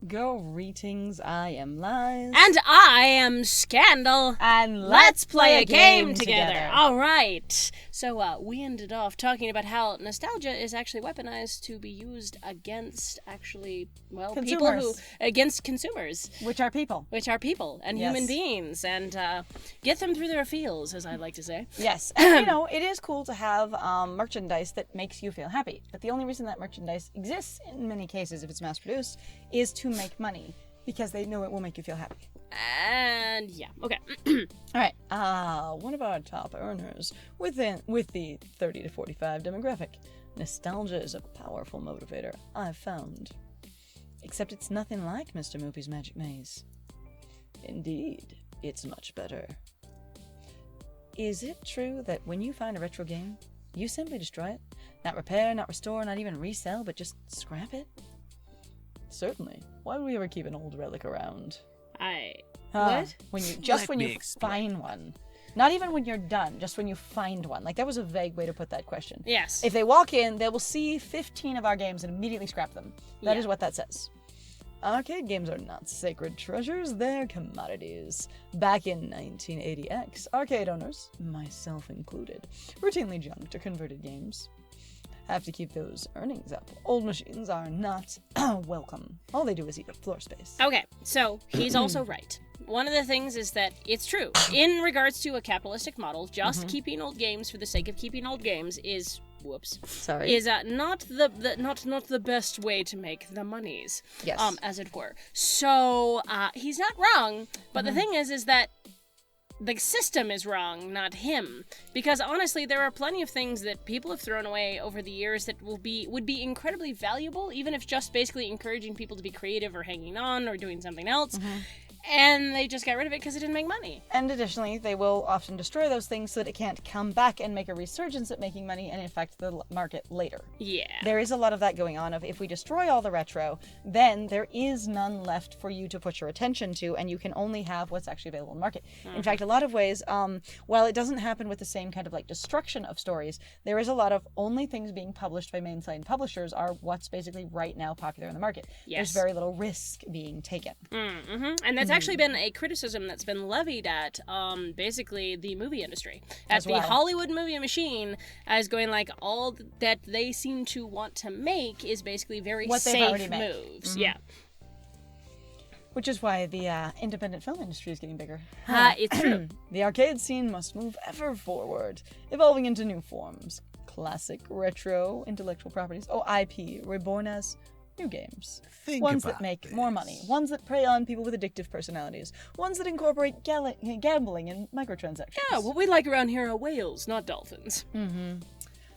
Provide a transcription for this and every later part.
Greetings, I am Lies. And I am Scandal. And let's play a game together. All right. So we ended off talking about how nostalgia is actually weaponized to be used against people who against consumers, Which are people and human beings, and get them through their feels, as I like to say. Yes, and it is cool to have merchandise that makes you feel happy. But the only reason that merchandise exists in many cases, if it's mass produced, is to make money because they know it will make you feel happy. And yeah, okay. All right. One of our top earners with the 30 to 45 demographic. Nostalgia is a powerful motivator, I've found. Except it's nothing like Mr. Moopy's Magic Maze. Indeed, it's much better. Is it true that when you find a retro game, you simply destroy it? Not repair, not restore, not even resell, but just scrap it? Certainly. Why would we ever keep an old relic around? What? When you find one. Not even when you're done, just when you find one. Like, that was a vague way to put that question. Yes. If they walk in, they will see 15 of our games and immediately scrap them. That is what that says. Arcade games are not sacred treasures, they're commodities. Back in 1980X, arcade owners, myself included, routinely junked or converted games. Have to keep those earnings up. Old machines are not welcome. All they do is eat up floor space. Okay, so he's also right. One of the things is that it's true. In regards to a capitalistic model, just keeping old games for the sake of keeping old games is not the best way to make the monies. Yes. As it were. So he's not wrong, but the thing is that the system is wrong, not him. Because honestly, there are plenty of things that people have thrown away over the years that would be incredibly valuable, even if just basically encouraging people to be creative or hanging on or doing something else. And they just got rid of it because it didn't make money. And additionally, they will often destroy those things so that it can't come back and make a resurgence at making money and affect the market later. Yeah. There is a lot of that going on of if we destroy all the retro, then there is none left for you to put your attention to, and you can only have what's actually available in the market. In fact, a lot of ways, while it doesn't happen with the same kind of like destruction of stories, there is a lot of only things being published by mainline publishers are what's basically right now popular in the market. Yes. There's very little risk being taken. And that's actually been a criticism that's been levied at basically the movie industry, at the Hollywood movie machine, as going like all that they seem to want to make is basically very safe moves. Yeah. Which is why the independent film industry is getting bigger. It's true. The arcade scene must move ever forward, evolving into new forms. Classic, retro, intellectual properties. IP, reborn as new games. Ones that make more money. Ones that prey on people with addictive personalities. Ones that incorporate gambling and microtransactions. Yeah, what we like around here are whales, not dolphins.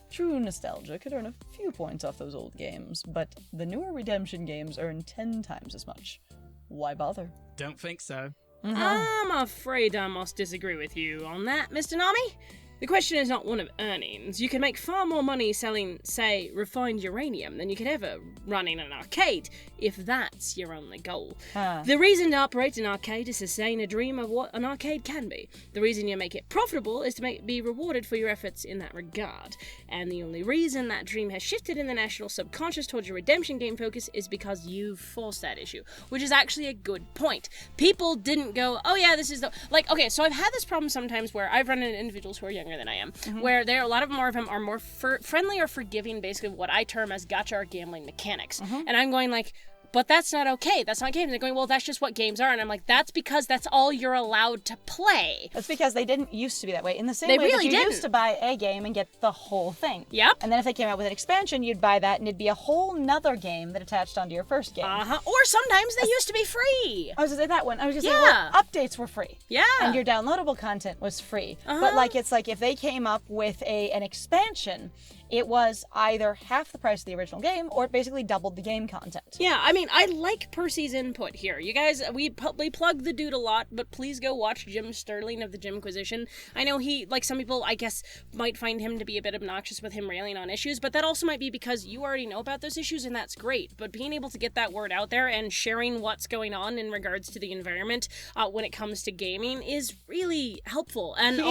True nostalgia could earn a few points off those old games, but the newer redemption games earn 10 times as much. Why bother? Don't think so. I'm afraid I must disagree with you on that, Mr. Nami. The question is not one of earnings. You can make far more money selling, say, refined uranium than you could ever running an arcade, if that's your only goal. The reason to operate an arcade is to sustain a dream of what an arcade can be. The reason you make it profitable is to be rewarded for your efforts in that regard. And the only reason that dream has shifted in the national subconscious towards your redemption game focus is because you've forced that issue, which is actually a good point. People didn't go, oh yeah, this is the... Like, okay, so I've had this problem sometimes where I've run into individuals who are younger than I am, where a lot of them are more friendly or forgiving, basically what I term as gacha or gambling mechanics. And I'm going like, but that's not okay. That's not games. They're going, well, that's just what games are. And I'm like, that's because that's all you're allowed to play. That's because they didn't used to be that way. In the same way that you used to buy a game and get the whole thing. Yep. And then if they came out with an expansion, you'd buy that and it'd be a whole nother game that attached onto your first game. Or sometimes they used to be free. I was going to say that one. I was going to say, well, updates were free. Yeah. And your downloadable content was free. But like, it's like if they came up with an expansion, it was either half the price of the original game or it basically doubled the game content. Yeah, I mean, I like Percy's input here. You guys, we plug the dude a lot, but please go watch Jim Sterling of the Jimquisition. I know he, like some people, I guess, might find him to be a bit obnoxious with him railing on issues, but that also might be because you already know about those issues, and that's great. But being able to get that word out there and sharing what's going on in regards to the environment when it comes to gaming is really helpful. And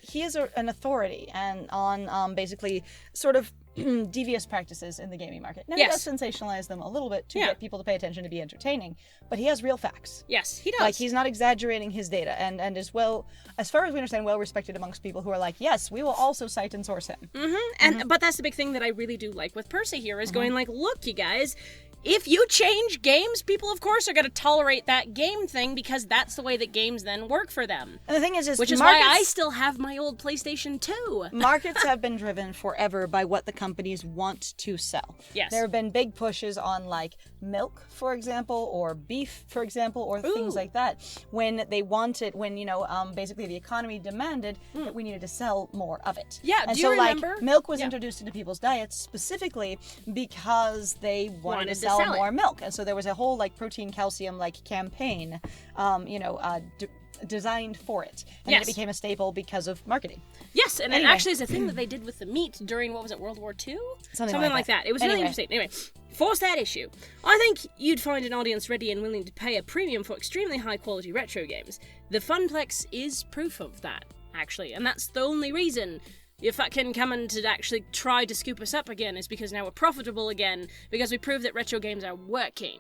he is an authority and on basically sort of devious practices in the gaming market. Now, Yes. he does sensationalize them a little bit to Yeah. get people to pay attention, to be entertaining, but he has real facts. Yes, he does. Like, he's not exaggerating his data, and is well, as far as we understand, well respected amongst people who are like, yes, we will also cite and source him. But that's the big thing that I really do like with Percy here is going like, look, you guys, if you change games, people of course are going to tolerate that game thing because that's the way that games then work for them. And the thing is Which is why I still have my old PlayStation 2. Markets have been driven forever by what the companies want to sell. Yes. There have been big pushes on, like, milk, for example, or beef, for example, or things like that, when they wanted, basically the economy demanded that we needed to sell more of it. Yeah, and do so, you remember? Like, milk was introduced into people's diets specifically because they wanted to sell more milk. And so there was a whole, like, protein, calcium, like, campaign, designed for it. And then it became a staple because of marketing. Yes, and it actually is a thing that they did with the meat during, what was it, World War II? Something like that. It was really interesting. Anyway, force that issue. I think you'd find an audience ready and willing to pay a premium for extremely high-quality retro games. The Funplex is proof of that, actually, and that's the only reason you're fucking coming to actually try to scoop us up again is because now we're profitable again, because we prove that retro games are working.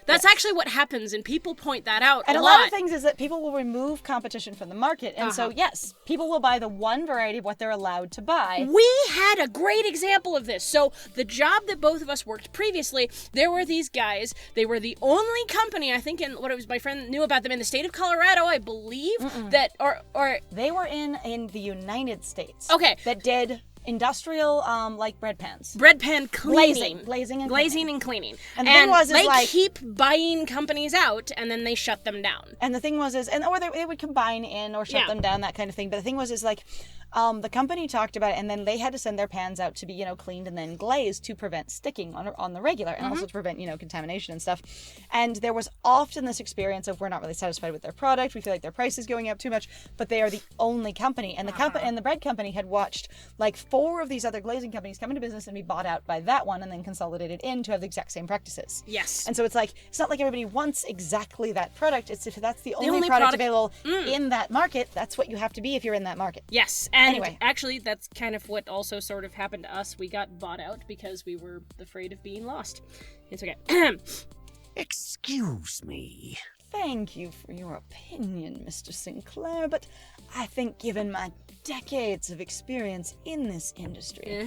That's actually what happens, and people point that out and a lot lot. of things is that people will remove competition from the market, and so yes, people will buy the one variety of what they're allowed to buy. We had a great example of this. So the job that both of us worked previously, there were these guys. They were the only company, I think, my friend knew about them in the state of Colorado, I believe, that or They were in the United States. Okay. That did industrial, like, bread pans. bread pan cleaning. Glazing and cleaning. And the thing was, is they like, keep buying companies out, and then they shut them down. and the thing was is, or they would combine in or shut them down, that kind of thing. But the thing was is, like, the company talked about it, and then they had to send their pans out to be, cleaned and then glazed to prevent sticking on the regular, and also to prevent, contamination and stuff. And there was often this experience of, we're not really satisfied with their product, we feel like their price is going up too much, but they are the only company. And the company and the bread company had watched, like, 4 of these other glazing companies come into business and be bought out by that one and then consolidated in to have the exact same practices. Yes. And so it's like, it's not like everybody wants exactly that product. It's if that's the only product available in that market, that's what you have to be if you're in that market. Yes, and Anyway. actually, that's kind of what also sort of happened to us. We got bought out because we were afraid of being lost. It's okay. Excuse me. Thank you for your opinion, Mr. Sinclair, but I think given my decades of experience in this industry,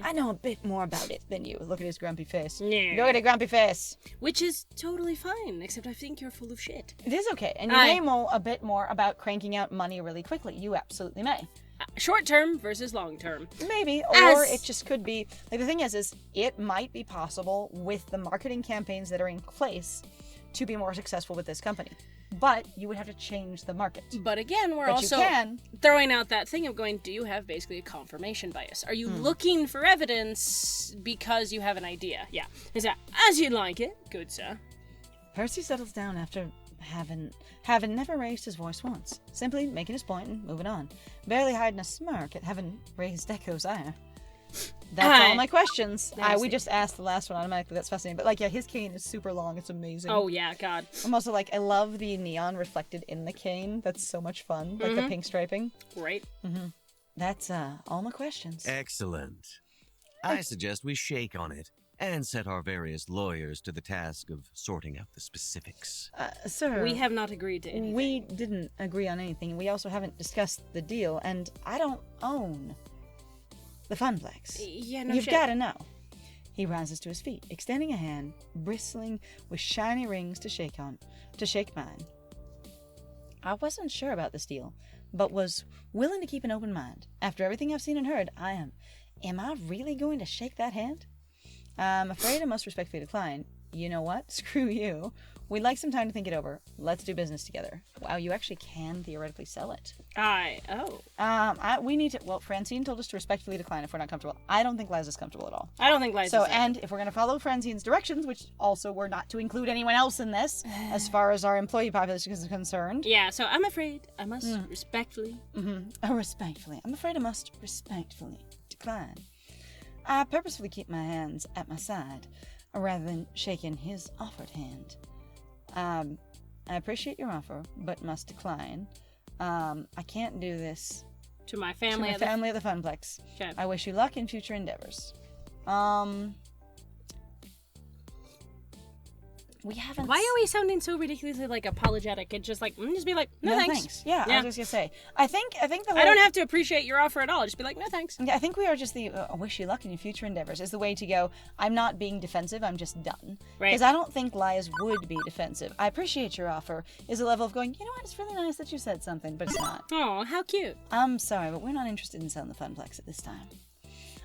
I know a bit more about it than you. Look at his grumpy face. Yeah. Look at his grumpy face. Which is totally fine, except I think you're full of shit. It is okay, and you may know a bit more about cranking out money really quickly. You absolutely may. Short term versus long term. Maybe, or it just could be. Like, the thing is it might be possible with the marketing campaigns that are in place to be more successful with this company. But you would have to change the market. But again, we're But also you can. throwing out that thing of going, do you have basically a confirmation bias? Are you looking for evidence because you have an idea? Yeah. Is that as you like it, good sir? Percy settles down after having never raised his voice once, simply making his point and moving on, barely hiding a smirk at having raised Deco's ire. That's all my questions. We just asked the last one automatically. That's fascinating. But, like, yeah, his cane is super long. It's amazing. Oh yeah, God. I'm also like, I love the neon reflected in the cane. That's so much fun. Like the pink striping. Right. That's all my questions. Excellent. I suggest we shake on it and set our various lawyers to the task of sorting out the specifics. Sir, We have not agreed to anything. we didn't agree on anything. We also haven't discussed the deal, and I don't own the Funplex. Yeah, no You've shit. got to know. He rises to his feet, extending a hand, bristling with shiny rings to shake mine. I wasn't sure about this deal, but was willing to keep an open mind. After everything I've seen and heard, am I really going to shake that hand? I'm afraid I must respectfully decline. You know what? Screw you. We'd like some time to think it over. Let's do business together. Wow, you actually can theoretically sell it. We need to. Well, Francine told us to respectfully decline if we're not comfortable. I don't think Liza's comfortable at all. I don't think Liza's So, in. and if we're going to follow Francine's directions, which also were not to include anyone else in this, as far as our employee population is concerned. Yeah, so I'm afraid I must respectfully. Respectfully. I'm afraid I must respectfully decline. I purposefully keep my hands at my side, rather than shaking his offered hand. I appreciate your offer, but must decline. I can't do this To my to family. my family at the Funplex. Okay. I wish you luck in future endeavors. We haven't... Why are we sounding so ridiculously, like, apologetic? It's just like, just be like, no thanks. Yeah, I was just gonna say. I think the whole... I don't have to appreciate your offer at all. Just be like, no thanks. Yeah, I think we are just the wish you luck in your future endeavors is the way to go. I'm not being defensive, I'm just done. Right. Because I don't think lies would be defensive. I appreciate your offer is a level of going, you know what, it's really nice that you said something, but it's not. Oh, how cute. I'm sorry, but we're not interested in selling the Funplex at this time.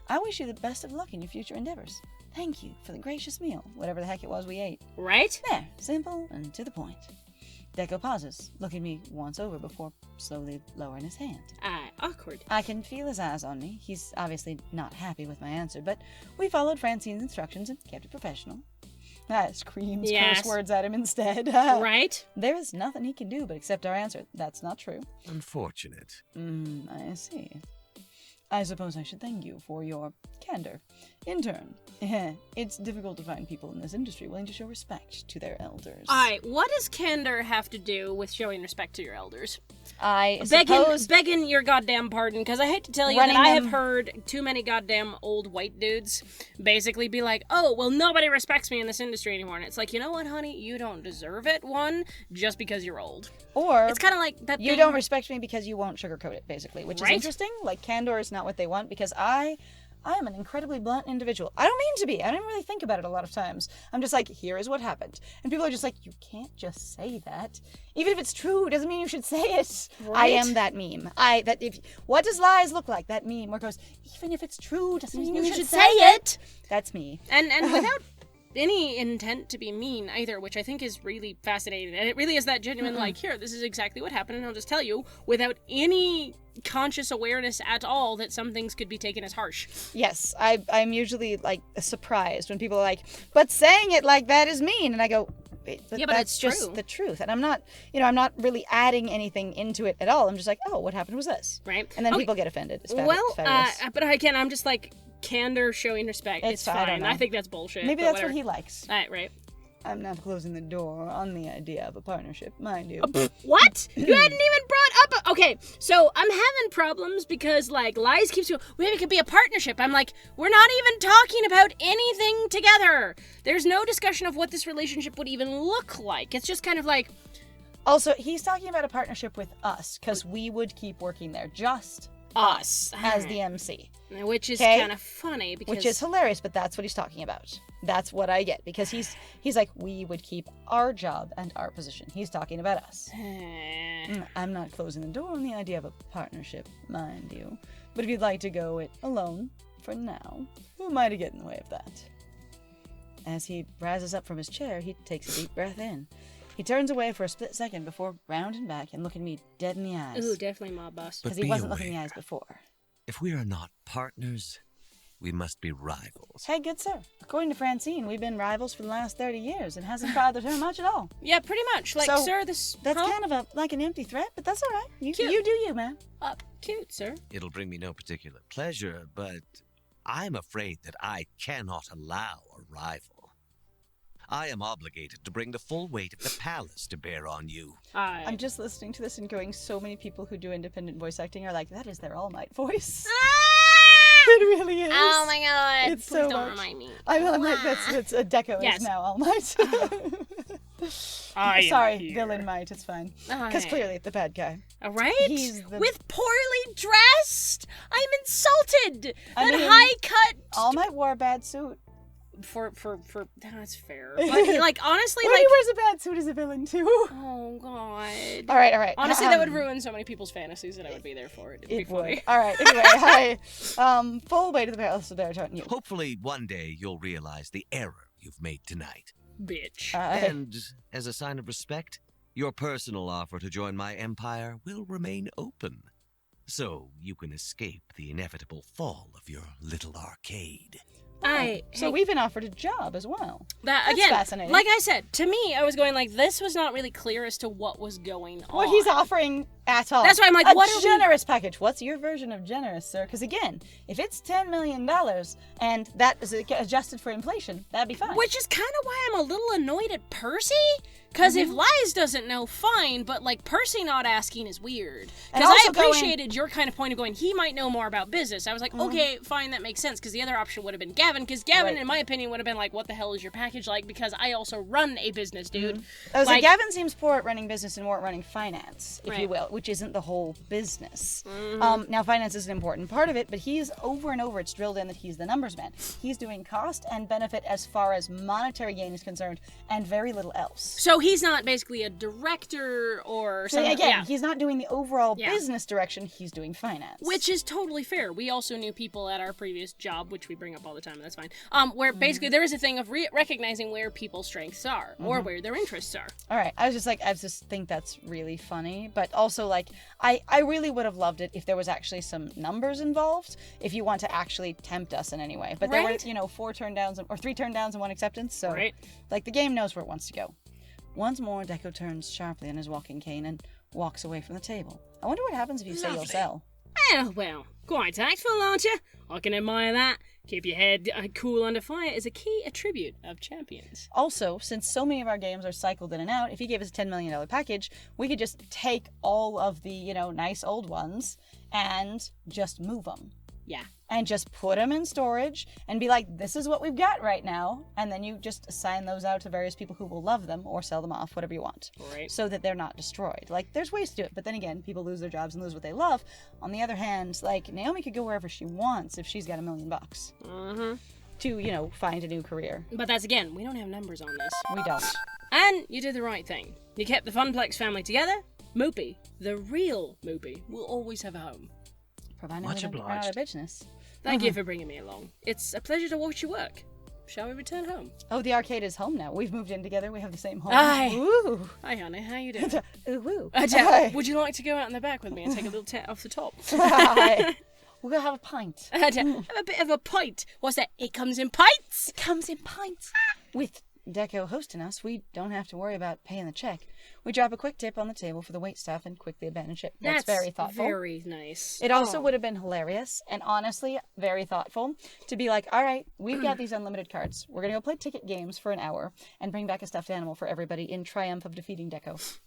I wish you the best of luck in your future endeavors. Thank you for the gracious meal, whatever the heck it was we ate. Right? There, simple and to the point. Deco pauses, looking me once over before slowly lowering his hand. Awkward. I can feel his eyes on me. He's obviously not happy with my answer, but we followed Francine's instructions and kept it professional. I screams curse words at him instead. Right? There is nothing he can do but accept our answer. That's not true. Unfortunate. I see. I suppose I should thank you for your candor. In turn, it's difficult to find people in this industry willing to show respect to their elders. Alright, what does candor have to do with showing respect to your elders? I suppose... Begging your goddamn pardon, because I hate to tell you that I have heard too many goddamn old white dudes basically be like, oh, well, nobody respects me in this industry anymore. And it's like, you know what, honey? You don't deserve it, one, just because you're old. Or... It's kind of like that you don't respect me because you won't sugarcoat it, basically, which is interesting. Like, candor is not what they want, because I am an incredibly blunt individual. I don't mean to be. I don't really think about it a lot of times. I'm just like, here is what happened. And people are just like, you can't just say that. Even if it's true, doesn't mean you should say it. Right? I am that meme. What does lies look like? That meme where it goes, even if it's true, doesn't mean you should say it. That's me. And without any intent to be mean either, which I think is really fascinating. And it really is that genuine, like, here, this is exactly what happened, and I'll just tell you, without any conscious awareness at all that some things could be taken as harsh. Yes, I'm usually, like, surprised when people are like, but saying it like that is mean, and I go, but that's just the truth. And I'm not really adding anything into it at all. I'm just like, oh, what happened was this. Right. And then people get offended. But again, I'm just like, candor, showing respect, it's fine. I think that's bullshit. Maybe that's what he likes. Right. I'm not closing the door on the idea of a partnership, mind you. What? You hadn't even brought up okay, so I'm having problems because, like, Lies keeps going, maybe it could be a partnership. I'm like, we're not even talking about anything together. There's no discussion of what this relationship would even look like. It's just kind of like... Also, he's talking about a partnership with us, because we would keep working there. Just us as the MC. Which is kind of funny because... Which is hilarious, but that's what he's talking about. That's what I get, because he's like, we would keep our job and our position. He's talking about us. I'm not closing the door on the idea of a partnership, mind you. But if you'd like to go it alone for now, who am I to get in the way of that? As he rises up from his chair, he takes a deep breath in. He turns away for a split second before rounding back and looking me dead in the eyes. Ooh, definitely mob boss. Because he wasn't looking in the eyes before. If we are not partners, we must be rivals. Hey, good sir. According to Francine, we've been rivals for the last 30 years and hasn't bothered her much at all. Yeah, pretty much. Like, so, sir, this... That's kind of like an empty threat, but that's all right. You do you, man. Cute, sir. It'll bring me no particular pleasure, but I'm afraid that I cannot allow a rival. I am obligated to bring the full weight of the palace to bear on you. I'm just listening to this and going, so many people who do independent voice acting are like, that is their All Might voice. It really is. Oh my god. It's so don't much. Remind me. I'm like, that's a Deco is now All Might. Sorry, villain Might, it's fine. Because clearly the bad guy. All right? He's the... With poorly dressed? I'm insulted! High cut... All Might wore a bad suit. For that's fair. But, like, honestly, when he wears a bad suit as a villain too. Oh god. All right. Honestly, that would ruin so many people's fantasies, and I would be there for it. It'd be funny. All right. Anyway, hi. Full way to the palace of baritone. You. Hopefully, one day you'll realize the error you've made tonight. Bitch. And as a sign of respect, your personal offer to join my empire will remain open, so you can escape the inevitable fall of your little arcade. So we've been offered a job as well. That's again, fascinating. Like I said, to me, I was going like, this was not really clear as to what was going on. What he's offering At all. That's why I'm like, a what are generous package. What's your version of generous, sir? Because again, if it's $10 million and that is adjusted for inflation, that'd be fine. Which is kind of why I'm a little annoyed at Percy. Because if Lies doesn't know, fine, but like Percy not asking is weird. Because I appreciated your kind of point of going, he might know more about business. I was like, okay, fine, that makes sense. Because the other option would have been Gavin. Because Gavin, in my opinion, would have been like, what the hell is your package like? Because I also run a business, dude. I was like, Gavin seems poor at running business and more at running finance, if you will, which isn't the whole business. Now, finance is an important part of it, but he's over and over, it's drilled in that he's the numbers man. He's doing cost and benefit as far as monetary gain is concerned, and very little else. So he's not basically a director or something. So again, he's not doing the overall business direction, he's doing finance. Which is totally fair. We also knew people at our previous job, which we bring up all the time, and that's fine, where basically there is a thing of recognizing where people's strengths are, or where their interests are. Alright, I just think that's really funny, but also, like, I really would have loved it if there was actually some numbers involved, if you want to actually tempt us in any way. But there were, 4 turn downs, or 3 turn downs and 1 acceptance, so, like, the game knows where it wants to go. Once more, Deco turns sharply on his walking cane and walks away from the table. I wonder what happens if you say you'll sell. Well, quite tactful, aren't you? I can admire that. Keep your head cool under fire is a key attribute of champions. Also, since so many of our games are cycled in and out, if he gave us a $10 million package, we could just take all of the, nice old ones and just move them. Yeah. And just put them in storage and be like, this is what we've got right now. And then you just assign those out to various people who will love them or sell them off, whatever you want. Right. So that they're not destroyed. Like, there's ways to do it. But then again, people lose their jobs and lose what they love. On the other hand, like, Naomi could go wherever she wants if she's got $1 million. To, find a new career. But that's again, we don't have numbers on this. We don't. And you did the right thing. You kept the Funplex family together. Moopy, the real Moopy, will always have a home. Providing Much we don't run obliged. out of business. Thank you for bringing me along. It's a pleasure to watch you work. Shall we return home? Oh, the arcade is home now. We've moved in together. We have the same home. Aye. Ooh. Hi, honey. How you doing? Ooh, woo. Would you like to go out in the back with me and take a little tat off the top? Aye. We're going to have a pint. Have a bit of a pint. What's that? It comes in pints? It comes in pints. With Deco hosting us, we don't have to worry about paying the check. We drop a quick tip on the table for the waitstaff and quickly abandon ship. That's very thoughtful. Very nice. It also would have been hilarious and honestly very thoughtful to be like, all right, we've got these unlimited cards. We're going to go play ticket games for an hour and bring back a stuffed animal for everybody in triumph of defeating Deco.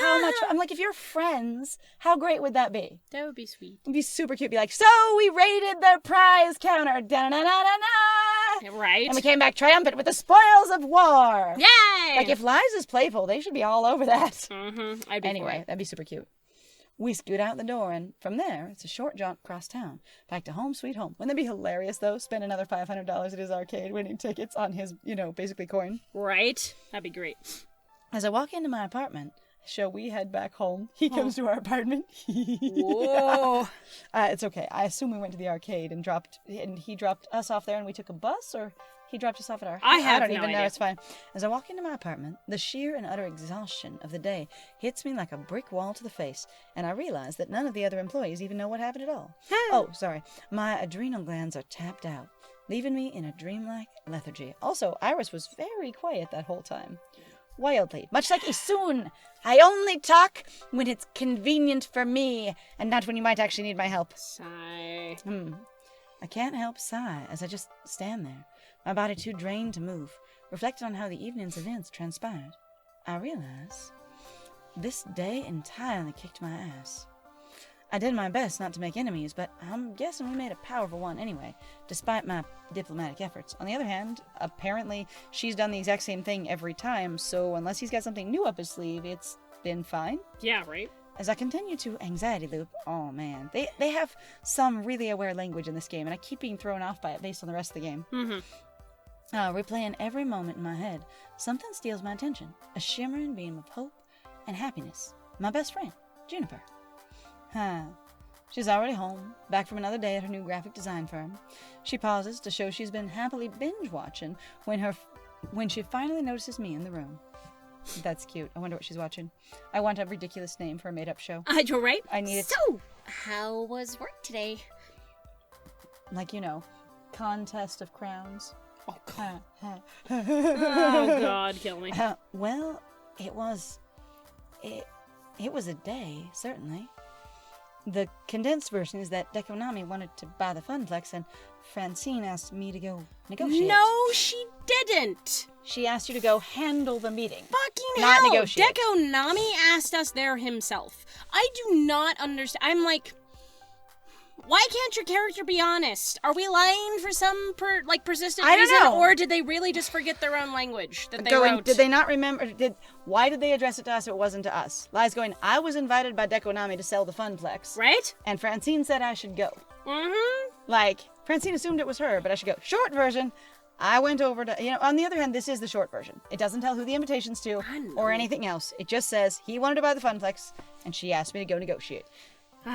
How much? I'm like, if you're friends, how great would that be? That would be sweet. It'd be super cute. Be like, so we raided the prize counter. Da-na-na-na-na. Right. And we came back triumphant with the spoils of war. Yay! Like, if Lies is playful, they should be all over that. I'd be Anyway, that'd be super cute. We scoot out the door, and from there, it's a short jaunt across town, back to home sweet home. Wouldn't that be hilarious, though? Spend another $500 at his arcade winning tickets on his, basically coin. Right? That'd be great. As I walk into my apartment, shall we head back home? He comes to our apartment. Whoa. It's okay. I assume we went to the arcade and he dropped us off there and we took a bus, or he dropped us off at our house? I don't no even know. idea. It's fine. As I walk into my apartment, the sheer and utter exhaustion of the day hits me like a brick wall to the face, and I realize that none of the other employees even know what happened at all. Oh, sorry. My adrenal glands are tapped out, leaving me in a dreamlike lethargy. Also, Iris was very quiet that whole time. Wildly, much like Isun. I only talk when it's convenient for me, and not when you might actually need my help. Sigh. I can't help sigh as I just stand there, my body too drained to move, reflected on how the evening's events transpired. I realize this day entirely kicked my ass. I did my best not to make enemies, but I'm guessing we made a powerful one anyway, despite my diplomatic efforts. On the other hand, apparently she's done the exact same thing every time, so unless he's got something new up his sleeve, it's been fine. Yeah, right? As I continue to anxiety loop, oh man, they have some really aware language in this game, and I keep being thrown off by it based on the rest of the game. Replaying every moment in my head, something steals my attention. A shimmering beam of hope and happiness. My best friend, Juniper. She's already home, back from another day at her new graphic design firm. She pauses to show she's been happily binge-watching when she finally notices me in the room. That's cute. I wonder what she's watching. I want a ridiculous name for a made-up show. You're right. I need it. So, how was work today? Like, Contest of Crowns. Oh, God. Oh, God, kill me. Well, it It was a day, certainly. The condensed version is that Deco Nami wanted to buy the Funplex, and Francine asked me to go negotiate. No, she didn't. She asked you to go handle the meeting. Fucking not hell. negotiate. Deco Nami asked us there himself. I do not understand. I'm like, why can't your character be honest? Are we lying for some persistent I don't reason, know. or did they really just forget their own language that they Going, wrote? did they not remember? Why did they address it to us if it wasn't to us? Lies going, I was invited by Deco Nami to sell the Funplex. Right? And Francine said I should go. Mm-hmm. Like, Francine assumed it was her, but I should go. Short version, I went over to, on the other hand, this is the short version. It doesn't tell who the invitation's to or anything else. It just says he wanted to buy the Funplex, and she asked me to go negotiate.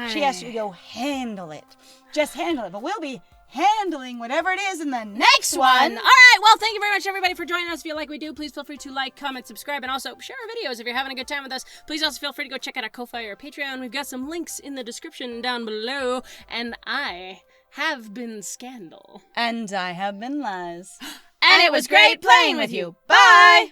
She asked you to go handle it. Just handle it. But we'll be handling whatever it is in the next one. All right, well, thank you very much, everybody, for joining us. If you like what we do, please feel free to like, comment, subscribe, and also share our videos if you're having a good time with us. Please also feel free to go check out our Ko-Fi or Patreon. We've got some links in the description down below. And I have been Scandal. And I have been Lies. And it was great playing with you. Bye!